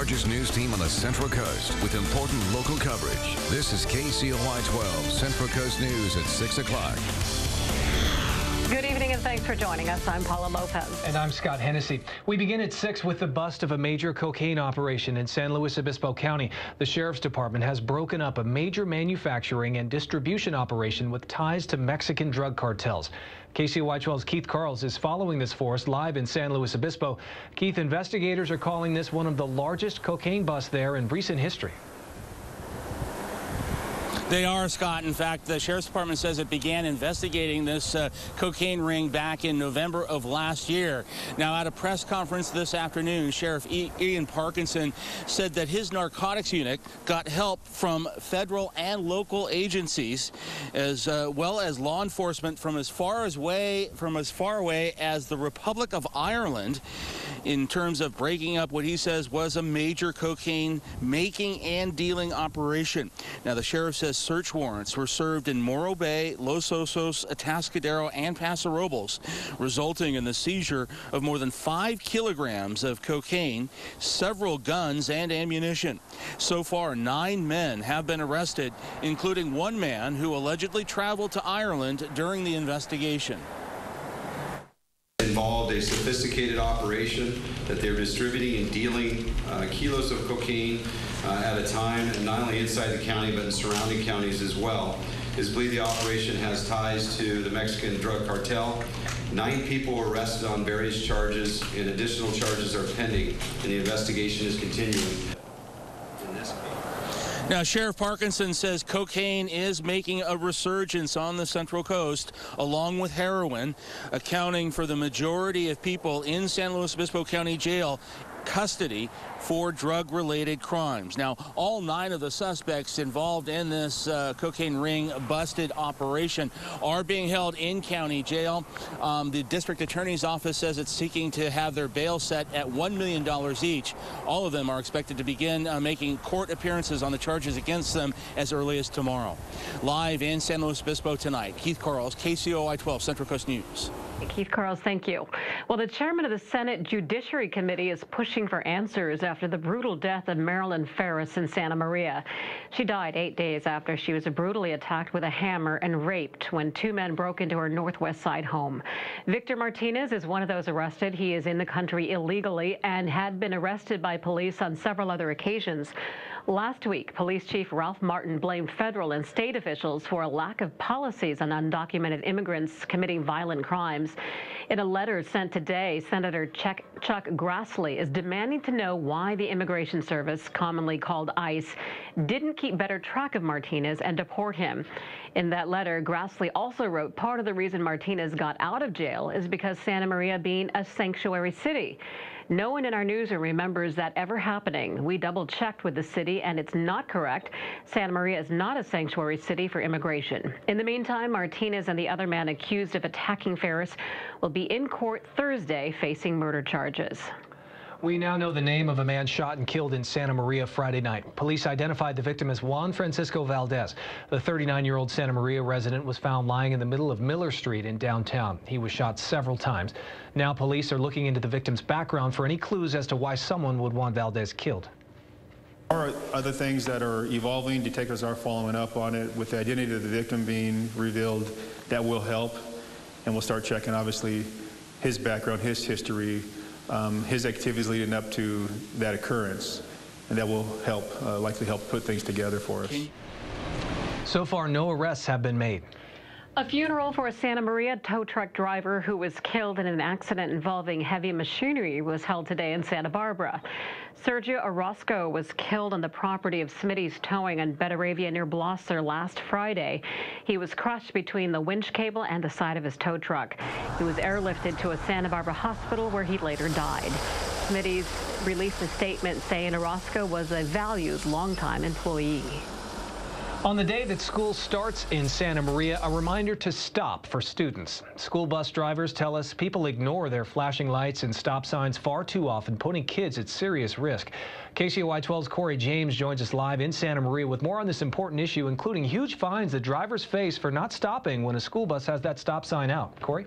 largest news team on the Central Coast with important local coverage. This is KCOY-12 Central Coast News at 6 o'clock. Good evening and thanks for joining us. I'm Paula Lopez. And I'm Scott Hennessy. We begin at 6 with the bust of a major cocaine operation in San Luis Obispo County. The Sheriff's Department has broken up a major manufacturing and distribution operation with ties to Mexican drug cartels. KCOY-12's Keith Carls is following this for us live in San Luis Obispo. Keith, investigators are calling this one of the largest cocaine busts there in recent history. They are, Scott. In fact, the Sheriff's Department says it began investigating this cocaine ring back in November of last year. Now, at a press conference this afternoon, Sheriff Ian Parkinson said that his narcotics unit got help from federal and local agencies, as well as law enforcement from as far away as the Republic of Ireland, in terms of breaking up what he says was a major cocaine making and dealing operation. Now, the sheriff says search warrants were served in Morro Bay, Los Osos, Atascadero, and Paso Robles, resulting in the seizure of more than 5 kilograms of cocaine, several guns, and ammunition. So far, 9 men have been arrested, including one man who allegedly traveled to Ireland during the investigation. Involved a sophisticated operation that they're distributing and dealing kilos of cocaine at a time, and not only inside the county but in surrounding counties as well. It's believed the operation has ties to the Mexican drug cartel. 9 people were arrested on various charges, and additional charges are pending, and the investigation is continuing. Now, Sheriff Parkinson says cocaine is making a resurgence on the Central Coast, along with heroin, accounting for the majority of people in San Luis Obispo County Jail custody for drug-related crimes. Now, all 9 of the suspects involved in this cocaine ring busted operation are being held in county jail. The district attorney's office says it's seeking to have their bail set at $1 million each. All of them are expected to begin making court appearances on the charges against them as early as tomorrow. Live in San Luis Obispo tonight, Keith Carls, KCOY-12 Central Coast News. Keith Carls, thank you. Well, the chairman of the Senate Judiciary Committee is pushing for answers after the brutal death of Marilyn Ferris in Santa Maria. She died 8 days after she was brutally attacked with a hammer and raped when 2 men broke into her Northwest Side home. Victor Martinez is one of those arrested. He is in the country illegally and had been arrested by police on several other occasions. Last week, Police Chief Ralph Martin blamed federal and state officials for a lack of policies on undocumented immigrants committing violent crimes. In a letter sent today, Senator Chuck Grassley is demanding to know why the Immigration Service, commonly called ICE, didn't keep better track of Martinez and deport him. In that letter, Grassley also wrote part of the reason Martinez got out of jail is because Santa Maria being a sanctuary city. No one in our newsroom remembers that ever happening. We double-checked with the city, and it's not correct. Santa Maria is not a sanctuary city for immigration. In the meantime, Martinez and the other man accused of attacking Ferris will be in court Thursday facing murder charges. We now know the name of a man shot and killed in Santa Maria Friday night. Police identified the victim as Juan Francisco Valdez. The 39-year-old Santa Maria resident was found lying in the middle of Miller Street in downtown. He was shot several times. Now police are looking into the victim's background for any clues as to why someone would want Valdez killed. There are other things that are evolving. Detectives are following up on it. With the identity of the victim being revealed, that will help. And we'll start checking, obviously, his background, his history, his activities leading up to that occurrence, and that will help, likely help put things together for us. So far, no arrests have been made. A funeral for a Santa Maria tow truck driver who was killed in an accident involving heavy machinery was held today in Santa Barbara. Sergio Orozco was killed on the property of Smitty's Towing on Betaravia near Blosser last Friday. He was crushed between the winch cable and the side of his tow truck. He was airlifted to a Santa Barbara hospital where he later died. Smitty's released a statement saying Orozco was a valued longtime employee. On the day that school starts in Santa Maria, a reminder to stop for students. School bus drivers tell us people ignore their flashing lights and stop signs far too often, putting kids at serious risk. KCOY-12's Corey James joins us live in Santa Maria with more on this important issue, including huge fines that drivers face for not stopping when a school bus has that stop sign out. Corey?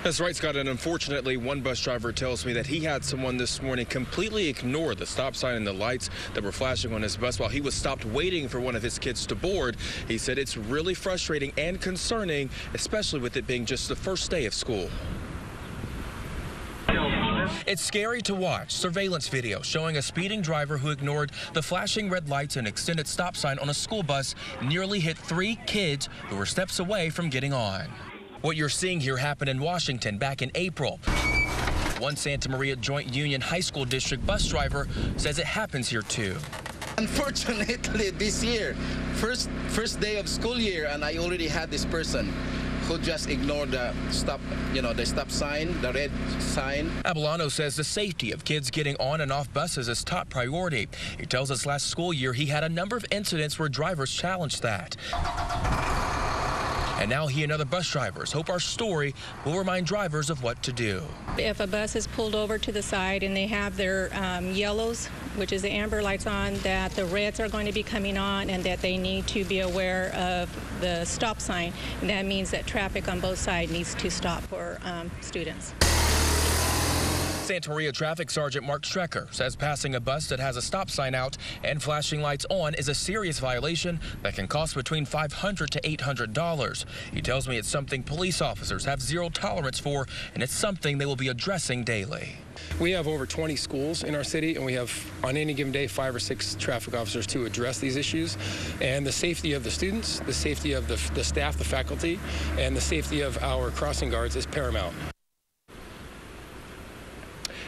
That's right, Scott, and unfortunately, one bus driver tells me that he had someone this morning completely ignore the stop sign and the lights that were flashing on his bus while he was stopped waiting for one of his kids to board. He said it's really frustrating and concerning, especially with it being just the first day of school. It's scary to watch. Surveillance video showing a speeding driver who ignored the flashing red lights and extended stop sign on a school bus nearly hit 3 kids who were steps away from getting on. What you're seeing here happened in Washington back in April. One Santa Maria Joint Union High School District bus driver says it happens here too. Unfortunately, this year, first day of school year, and I already had this person who just ignored the stop, the stop sign, the red sign. Abelano says the safety of kids getting on and off buses is top priority. He tells us last school year he had a number of incidents where drivers challenged that. And now he and other bus drivers hope our story will remind drivers of what to do. If a bus is pulled over to the side and they have their yellows, which is the amber lights on, that the reds are going to be coming on and that they need to be aware of the stop sign. And that means that traffic on both sides needs to stop for students. Santa Maria Traffic Sergeant Mark Strecker says passing a bus that has a stop sign out and flashing lights on is a serious violation that can cost between $500 to $800. He tells me it's something police officers have zero tolerance for, and it's something they will be addressing daily. We have over 20 schools in our city, and we have on any given day 5 or 6 traffic officers to address these issues. And the safety of the students, the safety of the staff, the faculty, and the safety of our crossing guards is paramount.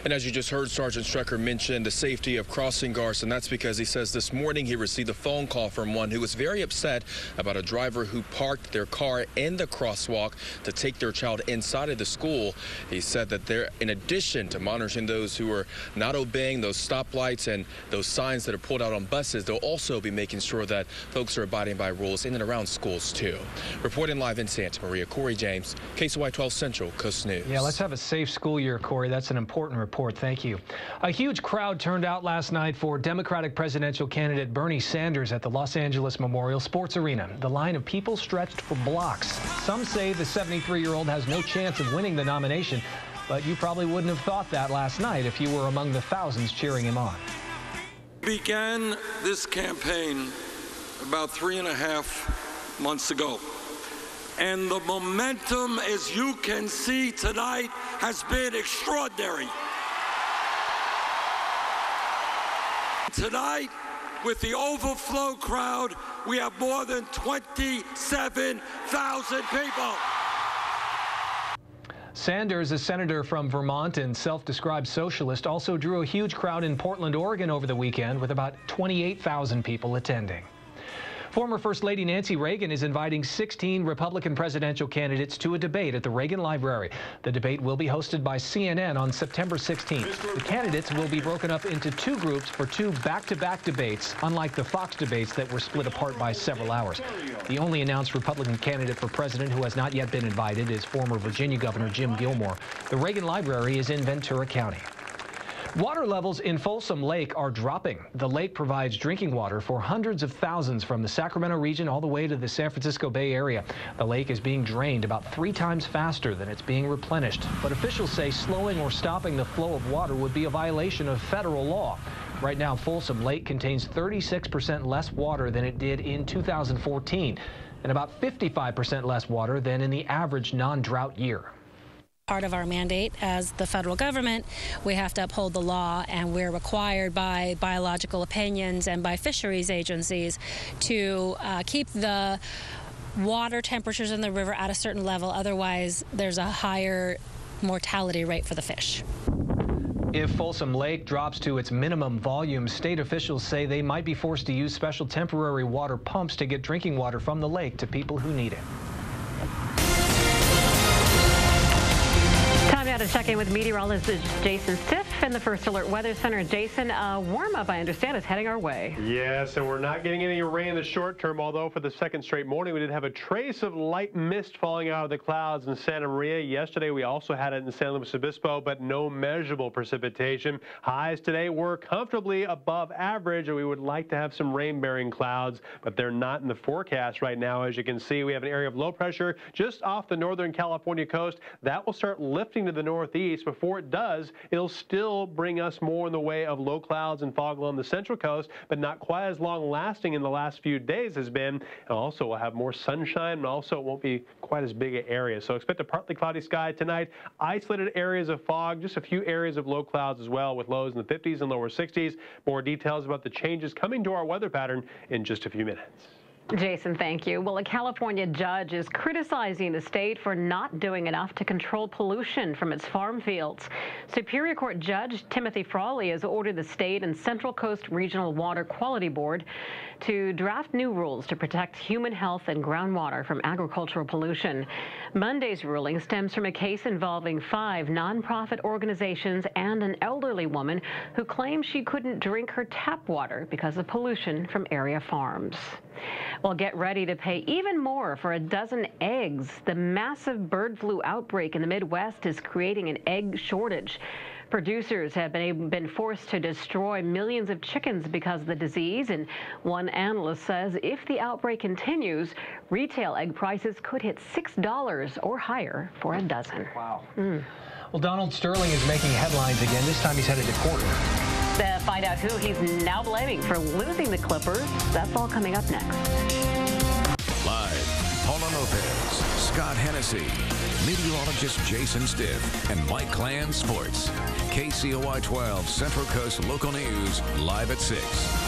And as you just heard, Sergeant Strecker mention the safety of crossing guards, and that's because he says this morning he received a phone call from one who was very upset about a driver who parked their car in the crosswalk to take their child inside of the school. He said that they're, in addition to monitoring those who are not obeying those stoplights and those signs that are pulled out on buses, they'll also be making sure that folks are abiding by rules in and around schools too. Reporting live in Santa Maria, Corey James, KCOY-12 Central Coast News. Yeah, let's have a safe school year, Corey. That's an important report. Thank you. A huge crowd turned out last night for Democratic presidential candidate Bernie Sanders at the Los Angeles Memorial Sports Arena. The line of people stretched for blocks. Some say the 73-year-old has no chance of winning the nomination, but you probably wouldn't have thought that last night if you were among the thousands cheering him on. Began this campaign about 3.5 months ago. And the momentum, as you can see tonight, has been extraordinary. Tonight, with the overflow crowd, we have more than 27,000 people. Sanders, a senator from Vermont and self-described socialist, also drew a huge crowd in Portland, Oregon over the weekend with about 28,000 people attending. Former First Lady Nancy Reagan is inviting 16 Republican presidential candidates to a debate at the Reagan Library. The debate will be hosted by CNN on September 16th. The candidates will be broken up into 2 groups for 2 back-to-back debates, unlike the Fox debates that were split apart by several hours. The only announced Republican candidate for president who has not yet been invited is former Virginia Governor Jim Gilmore. The Reagan Library is in Ventura County. Water levels in Folsom Lake are dropping. The lake provides drinking water for hundreds of thousands from the Sacramento region all the way to the San Francisco Bay Area. The lake is being drained about 3 times faster than it's being replenished. But officials say slowing or stopping the flow of water would be a violation of federal law. Right now, Folsom Lake contains 36% less water than it did in 2014, and about 55% less water than in the average non-drought year. Part of our mandate as the federal government, we have to uphold the law, and we're required by biological opinions and by fisheries agencies to keep the water temperatures in the river at a certain level. Otherwise, there's a higher mortality rate for the fish. If Folsom Lake drops to its minimum volume, state officials say they might be forced to use special temporary water pumps to get drinking water from the lake to people who need it. Time now Now to check in with meteorologist Jason Stiff in the First Alert Weather Center. Jason, warm up, I understand, is heading our way. Yes, and we're not getting any rain in the short term, although for the second straight morning we did have a trace of light mist falling out of the clouds in Santa Maria. Yesterday we also had it in San Luis Obispo, but no measurable precipitation. Highs today were comfortably above average, and we would like to have some rain-bearing clouds, but they're not in the forecast right now. As you can see, we have an area of low pressure just off the northern California coast. That will start lifting to the northeast. Before it does, it'll still bring us more in the way of low clouds and fog along the central coast, but not quite as long lasting in the last few days has been. And also we'll have more sunshine, and also it won't be quite as big an area. So expect a partly cloudy sky tonight. Isolated areas of fog, just a few areas of low clouds as well, with lows in the 50s and lower 60s. More details about the changes coming to our weather pattern in just a few minutes. Jason, thank you. Well, a California judge is criticizing the state for not doing enough to control pollution from its farm fields. Superior Court Judge Timothy Frawley has ordered the state and Central Coast Regional Water Quality Board to draft new rules to protect human health and groundwater from agricultural pollution. Monday's ruling stems from a case involving 5 nonprofit organizations and an elderly woman who claimed she couldn't drink her tap water because of pollution from area farms. Well, get ready to pay even more for a dozen eggs. The massive bird flu outbreak in the Midwest is creating an egg shortage. Producers have been forced to destroy millions of chickens because of the disease, and one analyst says if the outbreak continues, retail egg prices could hit $6 or higher for a dozen. Wow. Well, Donald Sterling is making headlines again. This time he's headed to court. To find out who he's now blaming for losing the Clippers, that's all coming up next. Live, Paula Lopez, Scott Hennessy, meteorologist Jason Stiff, and Mike Clan Sports. KCOY-12 Central Coast Local News, live at 6.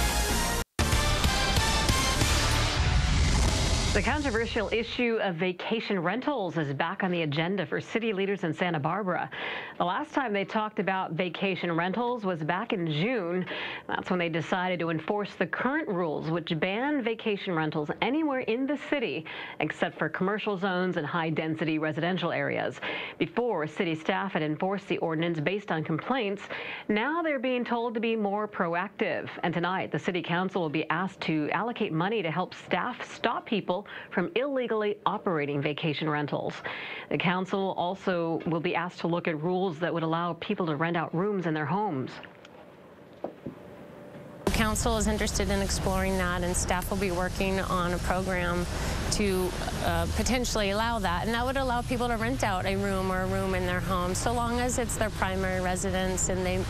The controversial issue of vacation rentals is back on the agenda for city leaders in Santa Barbara. The last time they talked about vacation rentals was back in June. That's when they decided to enforce the current rules, which ban vacation rentals anywhere in the city except for commercial zones and high-density residential areas. Before, city staff had enforced the ordinance based on complaints. Now they're being told to be more proactive. And tonight, the city council will be asked to allocate money to help staff stop people from illegally operating vacation rentals. The council also will be asked to look at rules that would allow people to rent out rooms in their homes. The council is interested in exploring that, and staff will be working on a program to potentially allow that, and that would allow people to rent out a room or a room in their home so long as it's their primary residence and they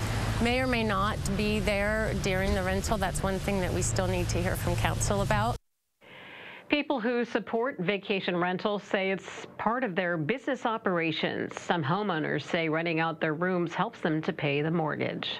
may or may not be there during the rental. That's one thing that we still need to hear from council about. People who support vacation rentals say it's part of their business operations. Some homeowners say renting out their rooms helps them to pay the mortgage.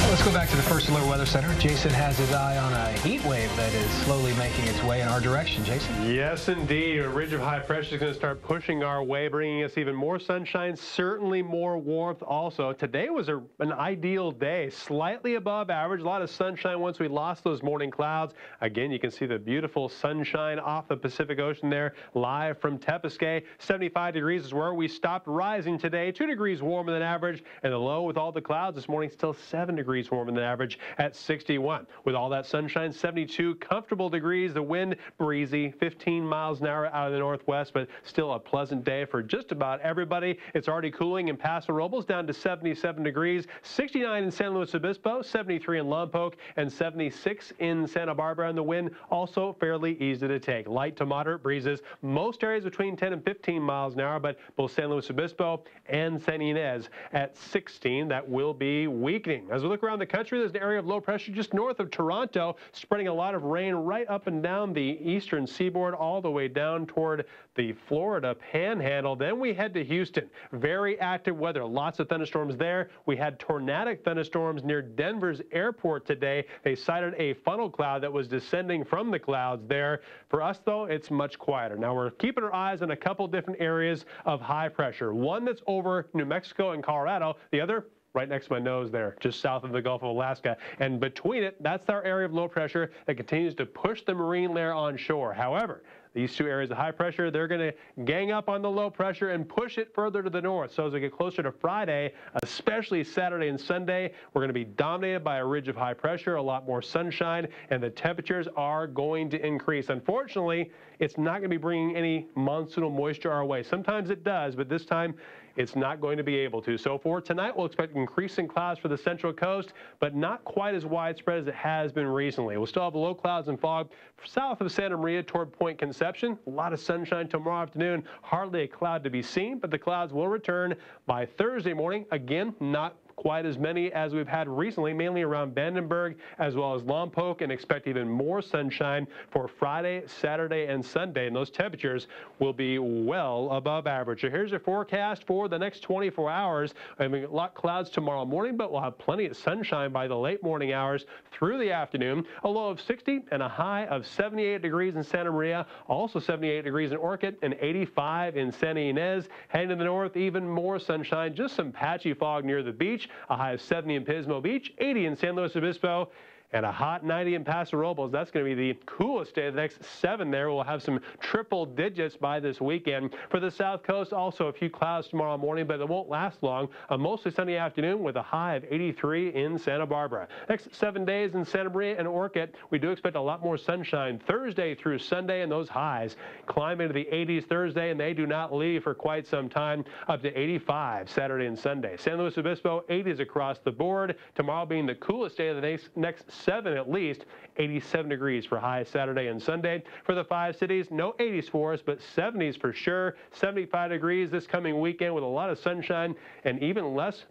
Let's go back to the First Alert Weather Center. Jason has his eye on a heat wave that is slowly making its way in our direction. Jason? Yes, indeed. A ridge of high pressure is going to start pushing our way, bringing us even more sunshine, certainly more warmth also. Today was an ideal day, slightly above average. A lot of sunshine once we lost those morning clouds. Again, you can see the beautiful sunshine off the Pacific Ocean there, live from Tepisque. 75 degrees is where we stopped rising today. 2 degrees warmer than average, and the low with all the clouds this morning still 7 degrees warmer than average at 61. With all that sunshine, 72 comfortable degrees. The wind breezy, 15 miles an hour out of the northwest, but still a pleasant day for just about everybody. It's already cooling in Paso Robles down to 77 degrees, 69 in San Luis Obispo, 73 in Lompoc, and 76 in Santa Barbara. And the wind also fairly easy to take. Light to moderate breezes. Most areas between 10 and 15 miles an hour, but both San Luis Obispo and San Ynez at 16. That will be weakening. As we look around the country, there's an area of low pressure just north of Toronto, spreading a lot of rain right up and down the eastern seaboard, all the way down toward the Florida panhandle. Then we head to Houston. Very active weather, lots of thunderstorms there. We had tornadic thunderstorms near Denver's airport today. They cited a funnel cloud that was descending from the clouds there. For us, though, it's much quieter. Now, we're keeping our eyes on a couple different areas of high pressure. One that's over New Mexico and Colorado, the other right next to my nose there, just south of the Gulf of Alaska. And between it, that's our area of low pressure that continues to push the marine layer onshore. However, These two areas of high pressure, they're going to gang up on the low pressure and push it further to the north. So as we get closer to Friday, especially Saturday and Sunday, we're going to be dominated by a ridge of high pressure, a lot more sunshine, and the temperatures are going to increase. Unfortunately, it's not going to be bringing any monsoonal moisture our way. Sometimes it does, but this time it's not going to be able to. So for tonight, we'll expect increasing clouds for the central coast, but not quite as widespread as it has been recently. We'll still have low clouds and fog south of Santa Maria toward Point Conception. A lot of sunshine tomorrow afternoon. Hardly a cloud to be seen, but the clouds will return by Thursday morning. Again, not quite as many as we've had recently, mainly around Vandenberg as well as Lompoc, and expect even more sunshine for Friday, Saturday, and Sunday. And those temperatures will be well above average. So here's your forecast for the next 24 hours. I mean, a lot of clouds tomorrow morning, but we'll have plenty of sunshine by the late morning hours through the afternoon. A low of 60 and a high of 78 degrees in Santa Maria, also 78 degrees in Orchid, and 85 in Santa Ynez. Heading to the north, even more sunshine, just some patchy fog near the beach. A high of 70 in Pismo Beach, 80 in San Luis Obispo, and a hot 90 in Paso Robles. That's going to be the coolest day of the next 7 there. We'll have some triple digits by this weekend. For the south coast, also a few clouds tomorrow morning, but it won't last long. A mostly sunny afternoon with a high of 83 in Santa Barbara. Next 7 days in Santa Maria and Orchid, we do expect a lot more sunshine Thursday through Sunday, and those highs climb into the 80s Thursday, and they do not leave for quite some time, up to 85 Saturday and Sunday. San Luis Obispo, 80s across the board. Tomorrow being the coolest day of the next 7 at least, 87 degrees for high Saturday and Sunday. For the 5 cities, no 80s for us, but 70s for sure. 75 degrees this coming weekend with a lot of sunshine and even less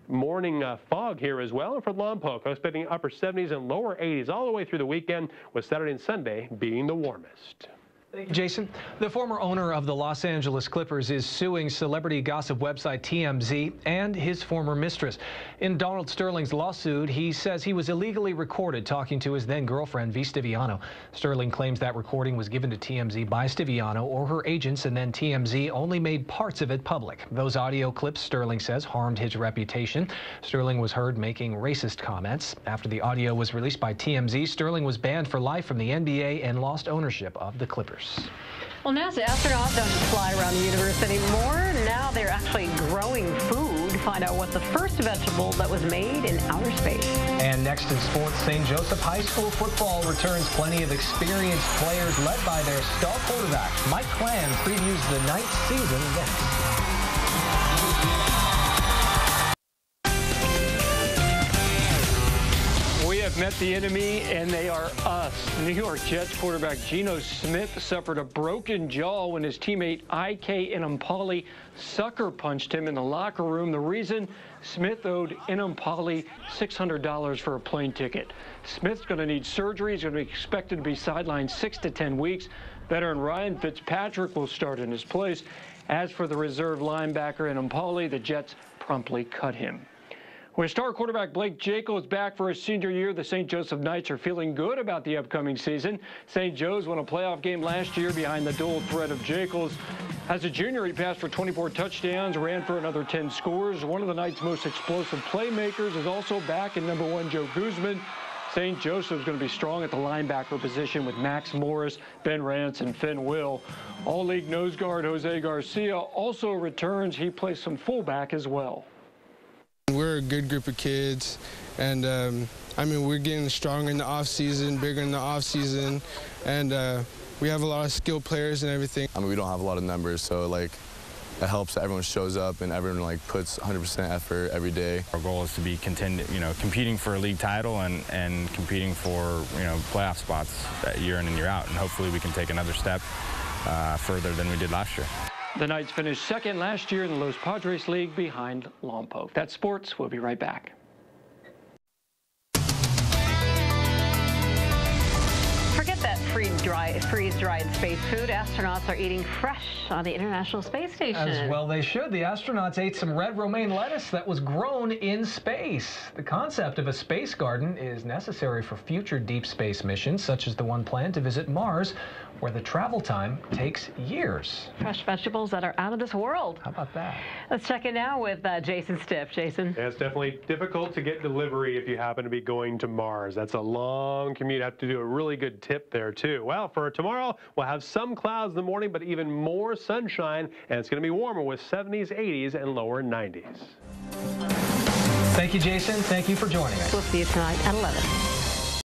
morning fog here as well. And for Lompoc, I'm expecting upper 70s and lower 80s all the way through the weekend, with Saturday and Sunday being the warmest. Thank you, Jason. The former owner of the Los Angeles Clippers is suing celebrity gossip website TMZ and his former mistress. In Donald Sterling's lawsuit, he says he was illegally recorded talking to his then-girlfriend, V. Stiviano. Sterling claims that recording was given to TMZ by Stiviano or her agents, and then TMZ only made parts of it public. Those audio clips, Sterling says, harmed his reputation. Sterling was heard making racist comments. After the audio was released by TMZ, Sterling was banned for life from the NBA and lost ownership of the Clippers. Well, NASA astronauts don't just fly around the universe anymore. Now they're actually growing food. Find out what the first vegetable that was made in outer space. And next in sports, St. Joseph High School football returns plenty of experienced players led by their star quarterback. Mike Clan previews the ninth season next. Have met the enemy, and they are us. New York Jets quarterback Geno Smith suffered a broken jaw when his teammate IK Enampali sucker punched him in the locker room. The reason? Smith owed Enampali $600 for a plane ticket. Smith's going to need surgery. He's going to be expected to be sidelined 6 to 10 weeks. Veteran Ryan Fitzpatrick will start in his place. As for the reserve linebacker Enampali, the Jets promptly cut him. When star quarterback Blake Jaco is back for his senior year, the St. Joseph Knights are feeling good about the upcoming season. St. Joe's won a playoff game last year behind the dual threat of Jacobs. As a junior, he passed for 24 touchdowns, ran for another 10 scores. One of the Knights' most explosive playmakers is also back in number 1 Joe Guzman. St. Joseph's going to be strong at the linebacker position with Max Morris, Ben Rance, and Finn Will. All-league nose guard Jose Garcia also returns. He plays some fullback as well. We're a good group of kids, and I mean, we're getting stronger in the off-season, bigger in the off-season, and we have a lot of skilled players and everything. I mean, we don't have a lot of numbers, so like it helps that everyone shows up and everyone like puts 100% effort every day. Our goal is to be competing for a league title and competing for playoff spots year in and year out, and hopefully we can take another step further than we did last year. The Knights finished second last year in the Los Padres League behind Lompoc. That's sports. We'll be right back. Forget that freeze-dried space food. Astronauts are eating fresh on the International Space Station. As well they should. The astronauts ate some red romaine lettuce that was grown in space. The concept of a space garden is necessary for future deep space missions, such as the one planned to visit Mars. where the travel time takes years. Fresh vegetables that are out of this world. How about that? Let's check in now with Jason Stiff. Jason. Yeah, it's definitely difficult to get delivery if you happen to be going to Mars. That's a long commute. Have to do a really good tip there, too. Well, for tomorrow, we'll have some clouds in the morning, but even more sunshine, and it's going to be warmer with 70s, 80s, and lower 90s. Thank you, Jason. Thank you for joining us. We'll see you tonight at 11.